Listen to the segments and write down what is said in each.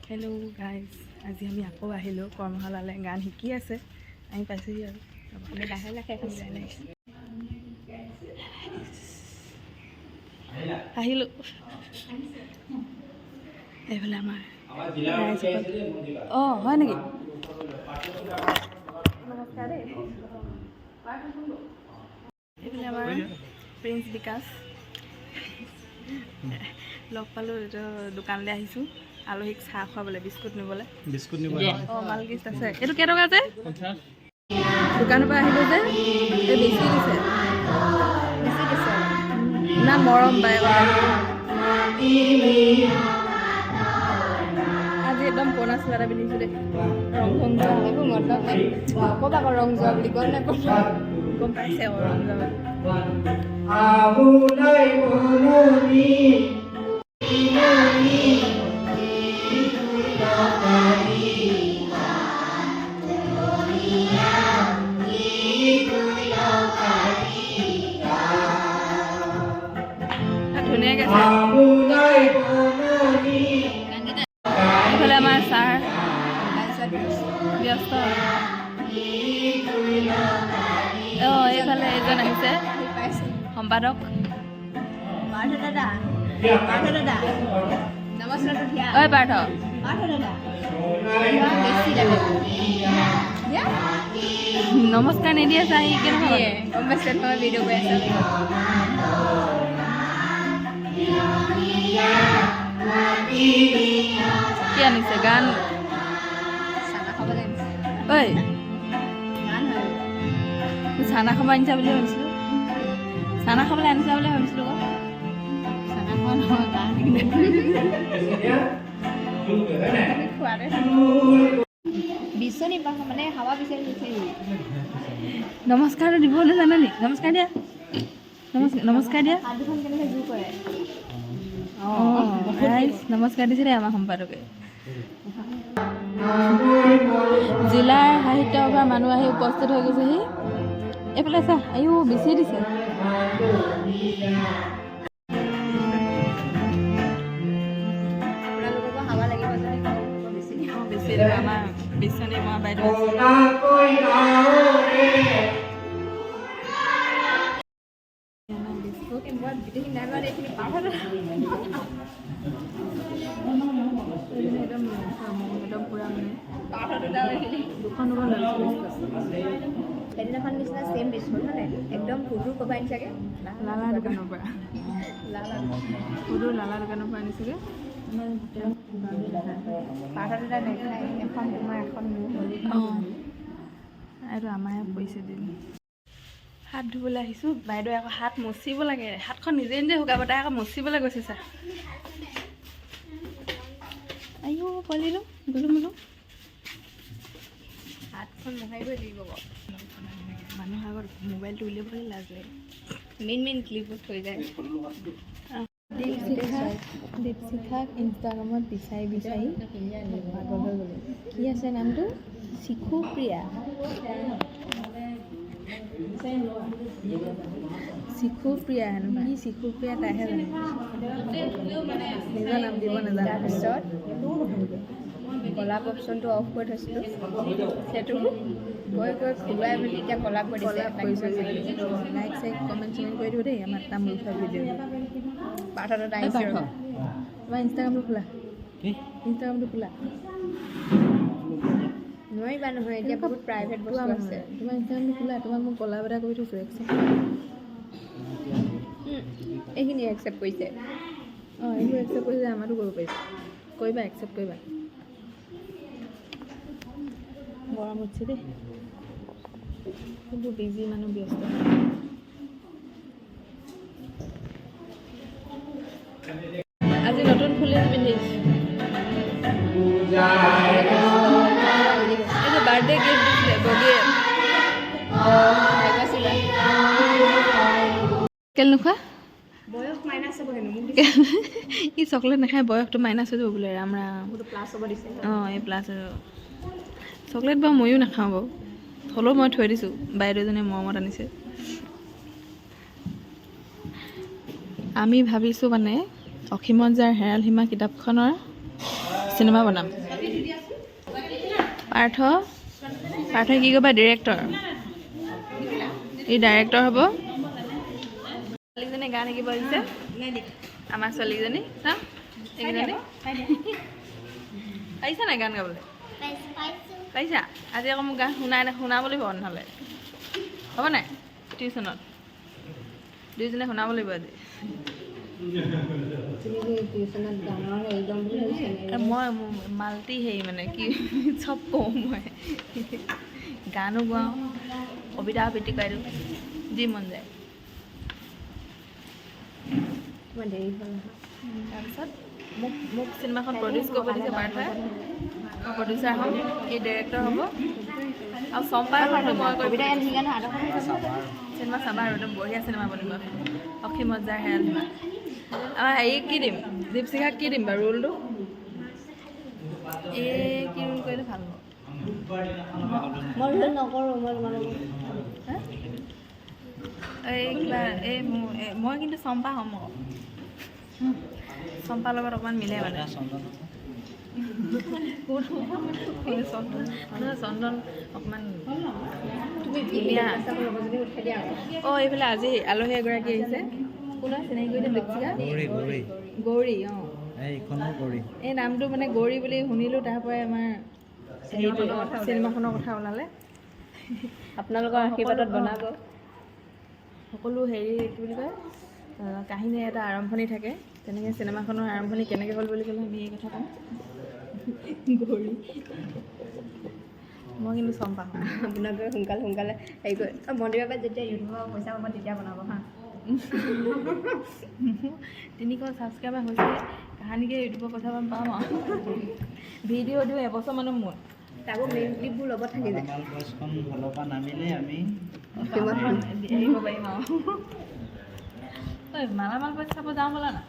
Hello' guys, আজি আমি আকৌ আহিলোঁ কৰ্মশালালৈ। গান শিকি আছে, আমি পাইছোঁহি আৰু লাহে লাহে আহিলোঁ। এইফালে আমাৰ অঁ হয় নেকি? নমস্কাৰ দেই। এইফালে আমাৰ প্ৰিন্স বিকাশ লগ পালোঁ। এইটো দোকানলৈ আহিছোঁ আলহীক চাহ খুৱাবলৈ, বিস্কুট নিবলৈ। অঁ মালকিষ্ট আছে। এইটো কেইটকা যে? দোকানৰ পৰা আহিলোঁ যে এই বেছি দিছে ইমান মৰম পাই আজি একদম পুৰণা চোলা এটা পিন্ধিছোঁ দেই। ৰং চং যোৱা এইবোৰ মতলব নাই। ক'ত আকৌ ৰং যোৱা বুলি গম নাপাওঁ। গম পাইছে আকৌ ৰং যোৱা ধুনীয়াকৈ এইফালে আমাৰ ছাৰ ব্যস্ত। অঁ এইফালে এজন আহিছে সম্পাদক। ঐ পাৰ্থ, নমস্কাৰ নিদিয়ে চাই কেনেকৈ গম পাইছে নহয় ভিডিঅ' কৰি আছে। কি আনিছে? গান ঐ চানা খাব আনিছা বুলি ভাবিছিলোঁ। চানা খাবলৈ আনিছা বুলি ভাবিছিলোঁ আকৌ। চানা খোৱা নহয়, গান বিচনী মানে হাৱা বিচাৰি নমস্কাৰটো দিবলৈ জানে নি? নমস্কাৰ দিয়া, নমস্কাৰ দিয়া। অঁ নমস্কাৰ দিছে দেই আমাৰ সম্পাদকে। জিলাৰ সাহিত্য সভাৰ মানুহ আহি উপস্থিত হৈ গৈছেহি। এইফালে চা, আয়ো বেছি দিছে। আপোনালোককো হাৱা লাগিব যদি বেছি দিব। আমাৰ বিচনী মৰা বাইদেউ সেইদিনাখন নিচিনা চেম বিস্কুট মানে একদম সুদূৰ ক'ব আনিছাগে। লালা দোকানৰ পৰা সুদূৰ লালা দোকানৰ পৰা আনিছোগে। এখন তোমাৰ এখন অঁ এইটো আমাৰ পৰিছে দিন। হাত ধুবলৈ আহিছোঁ। বাইদেৱে আকৌ হাত মচিব লাগে, হাতখন নিজে নিজে শুকাব, তাই আকৌ মচিবলৈ গৈছে চা। আইও পলিলো বোলো বোলো হাতখন মোহাৰিবই লাগিব। মানুহৰ আগত মোবাইলটো উলিয়াবলৈ লাজ লাগে। মেইন ক্লিপত থৈ যায়। দীপশিখাক ইনষ্টাগ্ৰামত বিচাৰি বিচাৰি পাগল হৈ গ'লো। কি আছে নামটো? শিশুপ্ৰিয়া। শিশুপ্ৰিয়া হেনো। কি শিশুপ্ৰিয়া তাইহে জানে। নিজৰ নাম দিব নাজানে। তাৰপিছত কলাপ অপশ্যনটো অফ কৰি থৈছিলোঁ, সেইটো গৈ খুৱাই মেলি এতিয়া কলাপ কৰিছোঁ। লাইক চাইক কমেণ্ট চমেণ্ট কৰি দিব দেই আমাৰ তামোল খোৱা ভিডিঅ'। পাৰ্থত আহিছে। তোমাৰ ইনষ্টাগ্ৰামটো খোলা, ইনষ্টাগ্ৰামটো খোলা। নোৱাৰিবা নহয়, এতিয়া বহুত প্ৰাইভেট বস্তু আছে। তোমাৰ ইনষ্টাগ্ৰামটো খোলা, তোমাক মই কলাপ এটা কৰি থৈছোঁ। এইখিনি একচেপ্ট কৰিছে। অঁ এইবোৰ একচেপ্ট কৰিছে, আমাৰতো কৰিব পাৰিছে। কৰিবা, একচেপ্ট কৰিবা। গৰম উঠিছে দেই, কিন্তু বিজি মানুহ ব্যস্ত। আজি নতুন ফুলি পিন্ধিছোঁ। এইটো বাৰ্থডে গিফ্ট দিছিলে বগীয়ে। কেলে নোখোৱা? বয়স মাইনাছ হ'ব হেনো। ই চকলেট নাখায়, বয়সটো মাইনাছ হৈ যাব বোলে। ৰাম ৰাম, প্লাছ হ'ব দিছে। অঁ এই প্লাছ চকলেট বাৰু ময়ো নাখাওঁ বাৰু, হ'লেও মই থৈ দিছোঁ। বাইদেউজনীয়ে মৰমত আনিছে। আমি ভাবিছোঁ মানে অসীমত যাৰ হেৰাল সীমা কিতাপখনৰ চিনেমা বনাম পাৰ্থই কি কৰিবা ডিৰেক্টৰ ই ডাইৰেক্টৰ হ'ব ছোৱালীজনী গান শিকিব আহিছে আমাৰ ছোৱালীজনী চাওঁ এইকেইজনী পাৰিছা নাই গান গাবলৈ পাৰিছা আজি আকৌ মোক গান শুনাব লাগিব নহ'লে হ'ব নাই টিউশ্যনত দুইজনে শুনাব লাগিব আজি মই মাল্টি হেৰি মানে কি চব কওঁ মই গানো গাওঁ কবিতা আবৃত্তি কৰি দিওঁ যি মন যায় তাৰপিছত মোক চিনেমাখন প্ৰডিউচ কৰিব দিছে পাৰ্থই মই প্ৰডিউচাৰ হ'ম এই ডাইৰেক্টৰ হ'ব আৰু চম্পাই হয়তো মই কবিতা চিনেমা চাবা আৰু একদম বঢ়িয়া চিনেমা বনিব অসীম মজ্জাৰ হেৰাল সীমা আমাৰ হেৰি কি দিম দীপশিখাক কি দিম বাৰু ৰোলটো এই কি ৰোল কৰিলে ভাল হ'ব মই ৰোল নকৰোঁ এই কিবা এই মই কিন্তু চম্পা হ'ম আকৌ চম্পাৰ লগত অকণমান মিলে মানে চন্দন অকণমান ধুনীয়া অঁ এইফালে আজি আলহী এগৰাকী আহিছে কোনে চিনাকি কৰিলে দীপশিখা গৌৰী অঁ এই নামটো মানে গৌৰী বুলি শুনিলোঁ তাৰ পৰাই আমাৰ হেৰিটো চিনেমাখনৰ কথা ওলালে আপোনালোকৰ আশীৰ্বাদত বনাব সকলো হেৰি কি বুলি কয় কাহিনী এটা আৰম্ভণি থাকে তেনেকৈ চিনেমাখনৰ আৰম্ভণি কেনেকৈ হ'ল বুলি ক'লে আমি এই কথা ক'ম গৌৰী মই কিন্তু চম্পা হ'ম আপোনালোকে সোনকালে হেৰি কৰি মন্দিৰৰ পৰা যেতিয়া ইউটিউবৰ পইচা পাব তেতিয়া বনাব হা 300 ছাবস্ক্ৰাইবাৰ হৈছে কাহানিকৈ ইউটিউবৰ পইচা পাম আৰু ভিডিঅ' দিওঁ এবছৰমানৰ মূৰত তাকো মেইন ক্লিপবোৰ লগত থাকি যায় এৰিব পাৰিম আৰু মালামাল বইজ চাব যাওঁ ব'লা না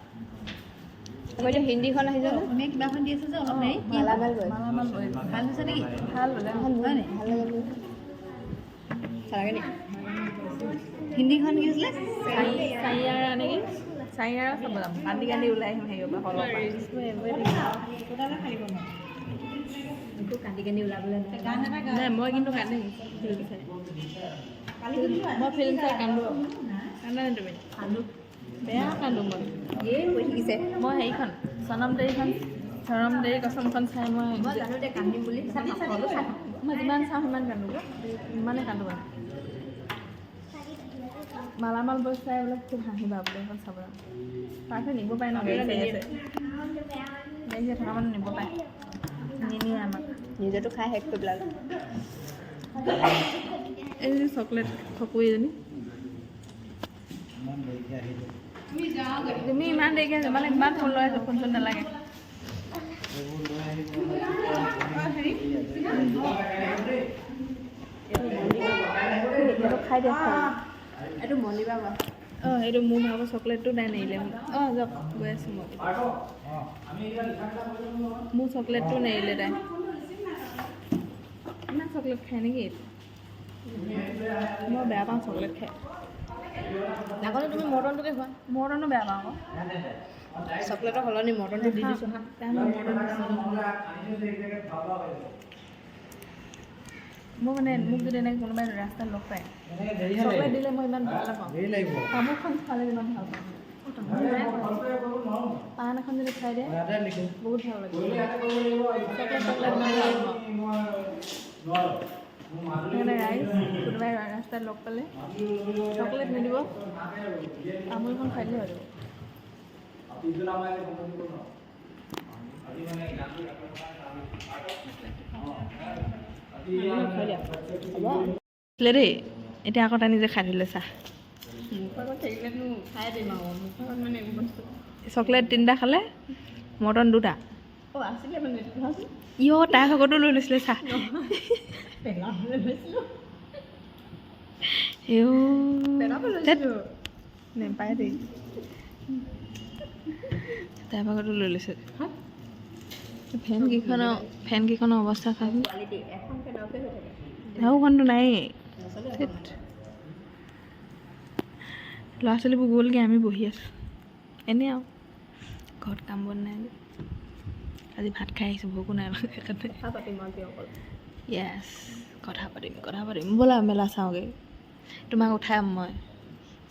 মই এতিয়া হিন্দীখন আহিছে তুমি কিবাখন দি আছে যে অলপ হেৰি মালামাল বইজ ভাল হৈছে নেকি ভাল লাগে চালাগে নেকি হিন্দীখন কি হৈছিলে চাইয়াৰা নেকি চাইয়াৰা চাব যাম কান্দি ওলাই আহিম হেৰিৰ পৰা হলৰ পৰা কান্দি ওলাবলৈ নাই মই কিন্তু কান্দিম মই ফিল্ম চাই কান্দো কান্দা নে তুমি কান্দো বেয়া কান্দো মই এই কৈ থাকিছে মই হেৰিখন চৰম দেৰি কসমখন চাই মই জানো দে কান্দিম বুলি মই যিমান চাওঁ সিমান কান্দো ইমানে কান্দো মানে মালামাল বইজ চাই বোলে খুব হাঁহিবা বোলে এখন চাব পাৰ্থে নিব পাৰে ন গাড়ী চাই আছে গাড়ী চাই থকা মানুহ নিব পাৰে নিনিয়ে আমাক নিজেতো খাই শেষ কৰি পেলালে এইজনী চকলেট খকুৰী এজনী তুমি ইমান দেৰিকৈ আহিছা মানে ইমান ফোন লৈ আছো ফোন চোন নালাগে খাই দিয়া এইটো মলিবা বাৰু অঁ এইটো মোৰ ভাগৰ চকলেটটো নাই নেৰিলে অঁ যাওক গৈ আছোঁ মই মোৰ চকলেটটো নেৰিলে তাই ইমান চকলেট খায় নেকি এইটো মই বেয়া পাওঁ চকলেট খাই আগতে তুমি মৰ্টনটোকে খোৱা মৰ্টনো বেয়া পাওঁ আকৌ চকলেটৰ সলনি মৰ্টনটো দি দিছোঁ হা তাই মই মৰ্টন মই মানে মোক যদি এনেকৈ কোনোবাই ৰাস্তাত লগ পায় চকলেট দিলে মই ইমান ভাল নাপাওঁ তামোলখন খালে ইমান ভাল পাওঁ পাণ এখন যদি খাই দিয়ে বহুত ভাল লাগে চকলেট সেইকাৰণে ৰাইজ কোনোবাই ৰাস্তাত লগ পালে চকলেট নিদিব তামোলখন খাই দিলে হৈ যাব দেই এতিয়া আকৌ তাই নিজে খাই দিলে চাহ চকলেট 3টা খালে মৰ্টন 2টা ইয় তাই ভাগতো লৈ লৈছিলে চাহ নেপায় দেই তাই ভাগতো লৈ লৈছে ফেনকেইখনৰ অৱস্থা খাবি ঢাৰুখনটো নাই ল'ৰা ছোৱালীবোৰ গ'লগৈ আমি বহি আছোঁ এনেই আৰু ঘৰত কাম বন নাই আজি ভাত খাই আহিছোঁ, ভোকো নাই সেইকাৰণে কথা পাতিম আজি অকল। য়েছ, কথা পাতিম ব'লা মেলা চাওঁগৈ। তোমাক উঠাম মই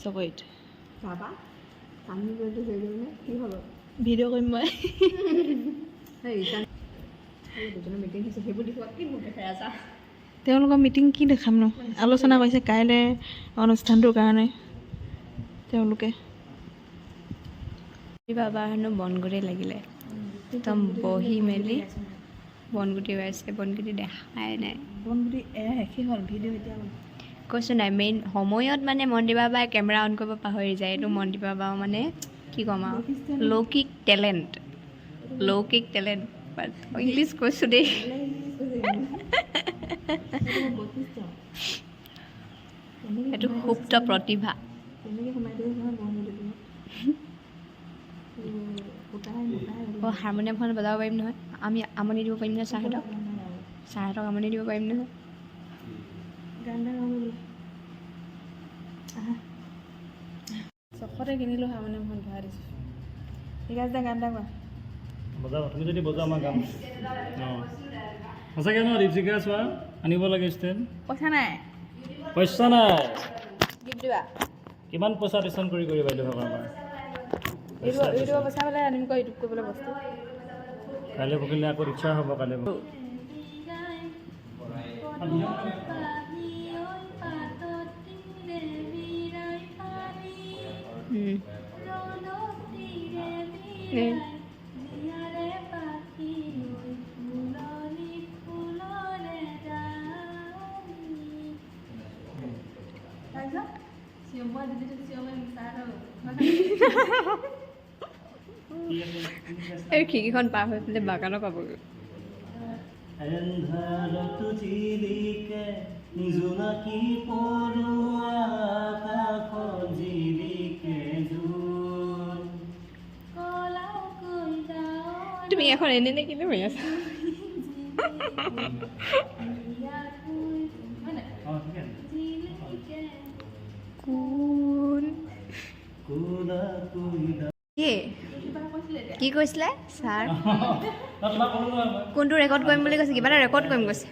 চকৰিত। যাবা আমি যদি হৈ গ'ল নে কি হ'ব? ভিডিঅ' কৰিম মই। দুজনৰ মিটিং হৈছে সেইবোৰ দেখুৱা কি মোক দেখাই আছা? তেওঁলোকৰ মিটিং কি দেখাম ন, আলোচনা কৰিছে কাইলৈ অনুষ্ঠানটোৰ কাৰণে তেওঁলোকে। বাবা হেনো বনগুটি লাগিলে, একদম বহি মেলি বনগুটি ওলাইছে, বনগুটি দেখাই নাই। বনগুটি শেষেই হ'ল, ভিডিঅ' এতিয়া কৈছোঁ নাই, মেইন সময়ত মানে মন্দিৰ বাবাই কেমেৰা অন কৰিব পাহৰি যায়। এইটো মন্দিৰ বাবা মানে কি ক'ম আৰু, লৌকিক টেলেণ্ট বাট ইংলিছ কৈছোঁ দেই। এইটো সুপ্ত প্ৰতিভা। হাৰমনিয়ামখন বজাব পাৰিম নহয়, আমি আমনি দিব পাৰিম নহয় ছাৰহঁতক আমনি দিব পাৰিম নহয়। চখতে কিনিলোঁ হাৰমনিয়ামখন, ভৰাই দিছোঁ। ঠিক আছে, গান এটা গোৱা। বজাবা, তুমি যদি বজোৱা আমাৰ গাম। অঁ সঁচাকৈ ন, দীপশিখা চোৱা আনিব লাগে ষ্টেণ্ড। পইচা নাই, গিফ্ট দিবা। কিমান পইচা টিউশ্যন কৰি বাইদেউ ভাবা আমাৰ ইউটিউবৰ পইচা পালে আনিম আকৌ ইউটিউব কৰিবলৈ বস্তু। কাইলৈ পকিলে আকৌ ইচ্ছা হ'ব কাইলৈ। এই খিৰিকীখন পাৰ হৈ পেলাই বাগানৰ পাবগৈ। তুমি এখন এনে কিনে হৈ আছা। কি কৈছিলে ছাৰ? কোনটো ৰেকৰ্ড কৰিম বুলি কৈছে? কিবা এটা ৰেকৰ্ড কৰিম কৈছে।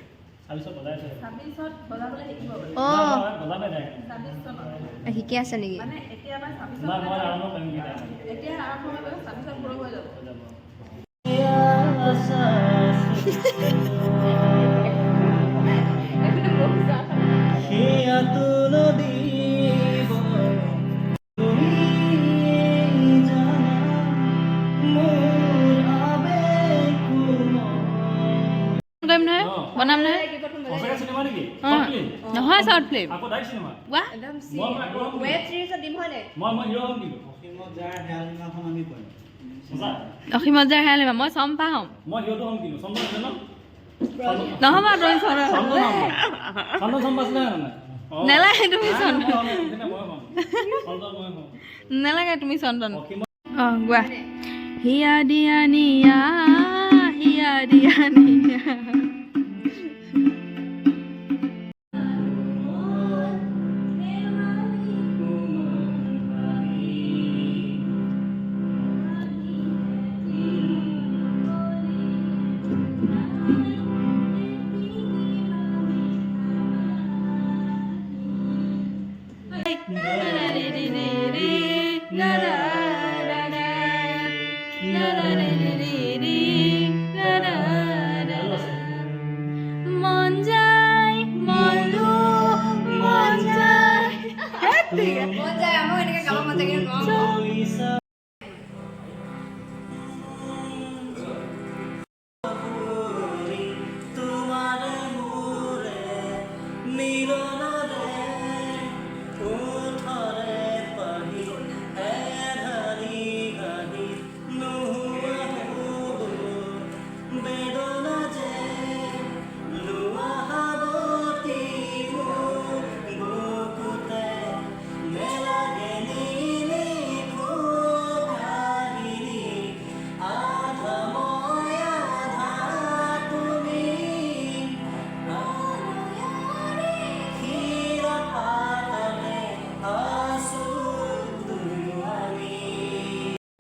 অঁ শিকি আছে নেকি? বনাম নহয়, নহয় শ্বৰ্ট ফিল্ম। অসীমত যাৰ হেৰাল সীমা, মই চম্পা হ'ম। নহ'ব তুমি নেলাগে, তুমি নেলাগে, তুমি চন্দন। অঁ গোৱা। হিয়া দিয়া নিয়া, হিয়া দিয়া নিয়া।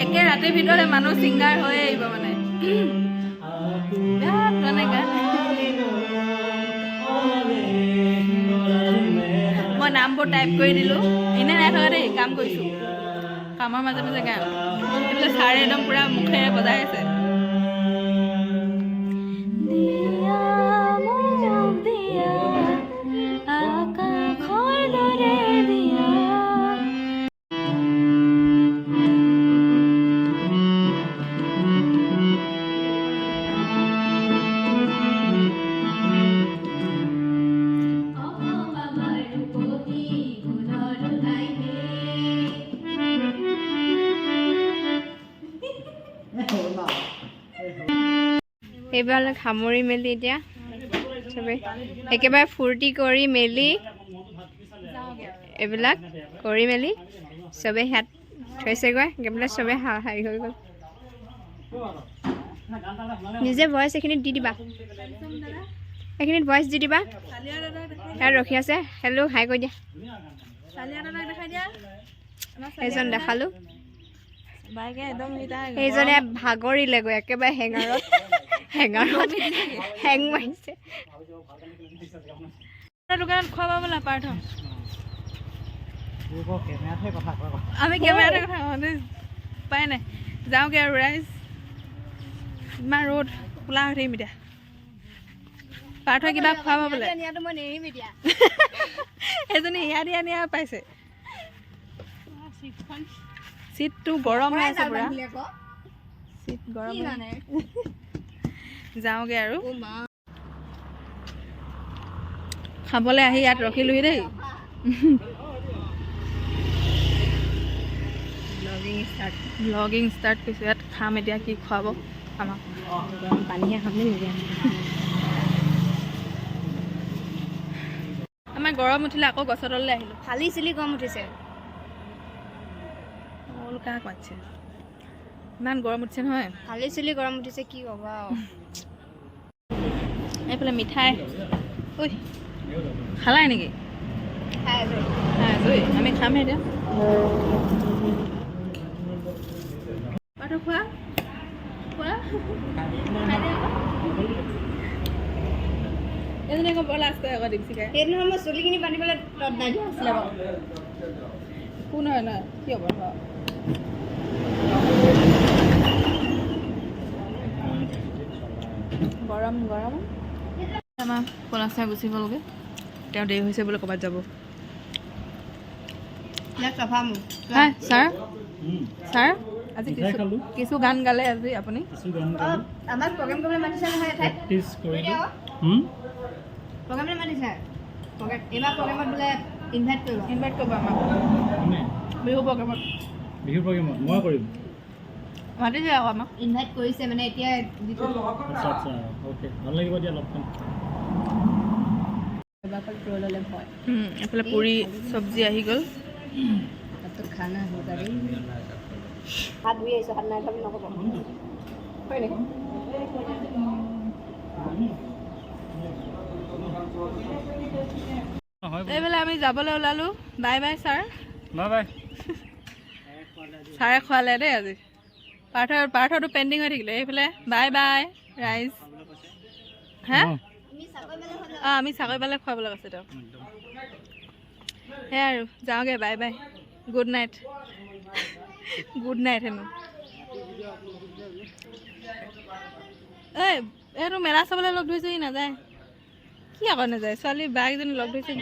একে ৰাতিৰ ভিতৰতে মানুহ ছিংগাৰ হৈ আহিব মানে। মানে গান মই নামবোৰ টাইপ কৰি দিলোঁ এনেই নাই থকা দেই কাম কৰিছোঁ কামৰ মাজে মাজে গান এইফালে ছাৰে একদম পূৰা মুখেৰে বজাই আছে এইবাৰ সামৰি মেলি এতিয়া চবেই একেবাৰে ফূৰ্তি কৰি মেলি এইবিলাক কৰি মেলি চবেই হাত থৈছেগৈ একেবাৰে চবেই হেৰি হৈ গ'ল নিজে ভইচ এইখিনিত দি দিবা এইখিনিত ভইচ দি দিবা ইয়াত ৰখি আছে হেল্ল' হাই কৈ দিয়া এইজন দেখালোঁ এইজনে ভাগৰিলেগৈ একেবাৰে হেঙাৰত হেং মাৰিছে দোকানত খোৱা বোলা পাৰ্থ আমি কেমেৰাতে কথা উপায় নাই যাওঁগৈ আৰু ৰাইজ ইমান ৰ'দ কোলা হৈ থাকিম এতিয়া পাৰ্থই কিবা খুৱাব বোলে এজনী হিয়া নিয়া পাইছে চিটটো গৰম হৈ আছে পুৰা চিট গৰম যাওঁগৈ আৰু খাবলৈ আহি ইয়াত ৰখিলোহি দেই ব্লগিং ষ্টাৰ্ট কৰিছোঁ ইয়াত খাম এতিয়া কি খুৱাব আমাক পানীহে খাম নেকি আমাৰ গৰম উঠিলে আকৌ গছৰ তললৈ আহিলোঁ ফালি চিলি গৰম উঠিছে কাক মাতিছে ইমান গৰম উঠিছে নহয় ফালি চিলি গৰম উঠিছে কি ক'ব এইফালে মিঠাই ঐ খালাই নেকি খাই আছোঁ আমি খামহে এতিয়া খোৱা খোৱা এজনী আকৌ বৰ লাজ কৰে আকৌ দীপশিকাই সেইদিনা মই চুলিখিনি বান্ধিবলৈ তত নাই দিয়া আছিলে বাৰু একো নহয় নহয় কি হ'ব গৰম গৰম আমাৰ পলাচাৰ গুচি গ'লগৈ তেওঁ দেৰি হৈছে বোলে ক'ৰবাত যাব ছাৰ ছাৰ আজি কিছু গান গালে আজি আপুনি আমাক প্ৰগ্ৰেম কৰিবলৈ মাতিছে নহয় এঠাইত প্ৰগ্ৰেমলৈ মাতিছে এইবাৰ প্ৰগ্ৰেমত বোলে ইনভাইট কৰিব আমাক বিহু প্ৰগ্ৰেমত মই কৰিম মাতিছে আকৌ আমাক ইনভাইট কৰিছে মানে এতিয়া আচ্ছা আচ্ছা অ'কে ভাল লাগিব দিয়া লগ পাম এইফালে পুৰি চব্জি আহি গ'ল খানা হাত ধুই আহিছোঁ হাত নাই ধৰি নক'ব হয় নেকি এইফালে আমি যাবলৈ ওলালোঁ bye bye sir bye bye ছাৰে খোৱালে দেই আজি পাৰ্থটো পেণ্ডিং হৈ থাকিলে এইফালে বাই বাই ৰাইজ হা অঁ আমি চাকৰি পালে খুৱাবলৈ কৈছে তেওঁক সেয়াই আৰু যাওঁগৈ বাই বাই গুড নাইট হেনো এই এইটো মেলা চাবলৈ লগ ধৰিছে সি নাযায় কি আকৌ নাযায় ছোৱালী বাকেইজনী লগ ধৰিছে